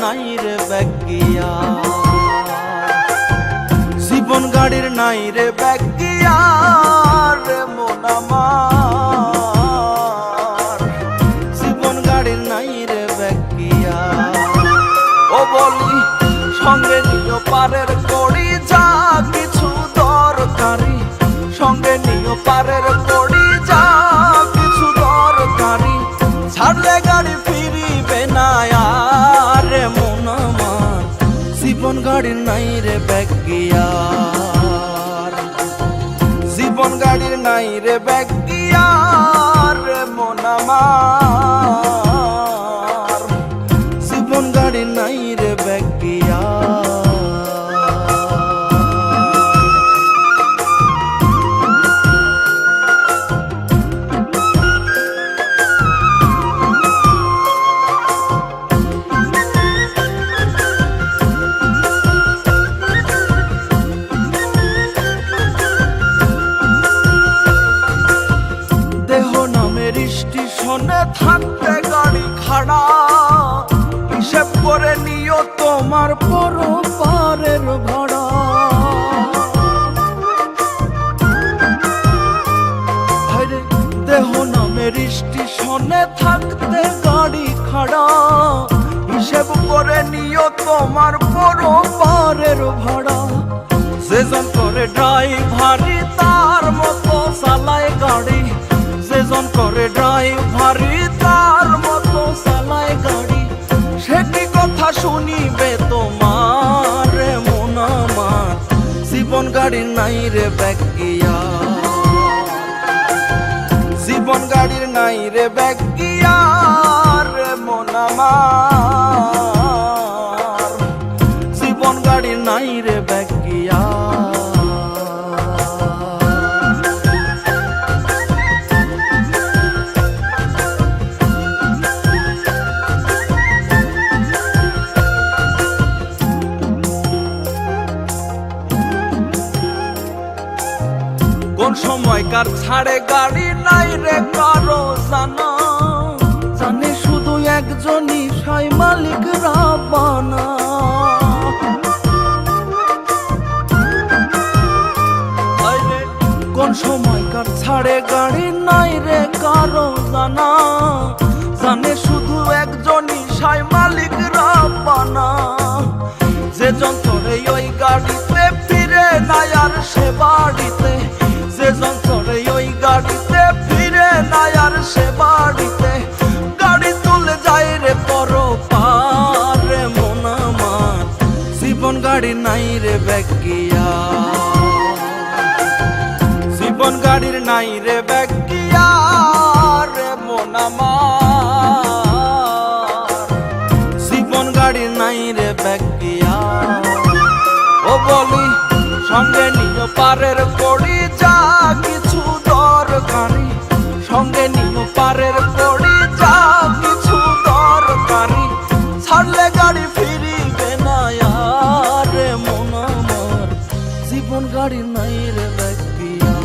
নাই রে ব্যাগিয়া, জীবন গাড়ির নাই রে ব্যাগিয়া রে মন আমার, জীবন গাড়ির নাই রে ব্যাগিয়া। ও বলি সঙ্গে নিও পারের কড়ি যা কিছু দরকারি, সঙ্গে নিও পারের কড়ি যা কিছু দরকারি, ছাড়লে গাড়ি ফিরিবে না আর রে মন আমার, জীবন গাড়ির নাই রে ব্যাগিয়া, জীবন গাড়ির নাই রে ব্যাগিয়া রে মন আমার, জীবন গাড়ির নাই রে ব্যাগিয়া। স্টেশনে থাকতে গাড়ি খাড়া, হিসেব করে নিও তোমার পরপারের ভাড়া। দেহ নামের স্টেশনে থাকতে গাড়ি খাড়া, হিসেব করে নিও তোমার পরপারের ভাড়া। যেজন করে ড্রাইভারি তার মতো চালায় গাড়ি, যেজন করে ড্রাইভারি তার মতো চালায় গাড়ি, সেটি কথা শুনিবে তোমার মন আমার, জীবন গাড়ির নাই রে ব্যাগিয়া, জীবন গাড়ির নাই রে ব্যাগিয়া রে মন আমার, জীবন গাড়ির নাই রে ব্যাগিয়া। কোন সময়কার ছাড়ে গাড়ি নাই রে কারো জানা, জানে শুধু একজনই সাই মালিক রাবানা। কোন সময়কার ছাড়ে গাড়ি নাই রে কারো জানা, জানে শুধু একজনই সাই মালিক রাবানা। যে যন্ত্রে ওই গাড়িতে ফিরে নাই আর সে বাড়িতে, যে যন্ত্রে ওই গাড়িতে ফিরে নাই আর সে বাড়িতে, গাড়ি তুলে যায় রে পরপার রে মন আমার, জীবন গাড়ি নাই রে ব্যাগিয়া, জীবন গাড়ির নাই রে ব্যাগিয়া রে মন আমার, জীবন গাড়ির নাই রে ব্যাগিয়া। ও বলি সঙ্গে নিও পারের কড়ি যা কিছু দরকারি, সঙ্গে নিও পারের কড়ি যা কিছু দরকারি, ছাড়লে গাড়ি ফিরিবে না আর রে মন আমার, জীবন গাড়ির নাই রে ব্যাগিয়া,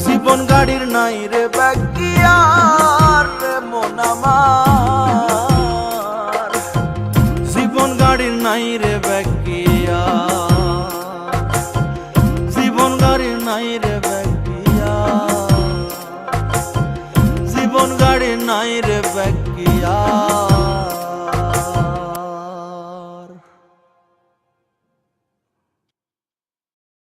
জীবন গাড়ির নাই রে ব্যাগিয়া রে মন আমার, জীবন গাড়ির নাই রে ব্যাগিয়া, জীবন গাড়ির নাই রে ব্যাগিয়া, জীবন গাড়ির নাই রে ব্যাগিয়া।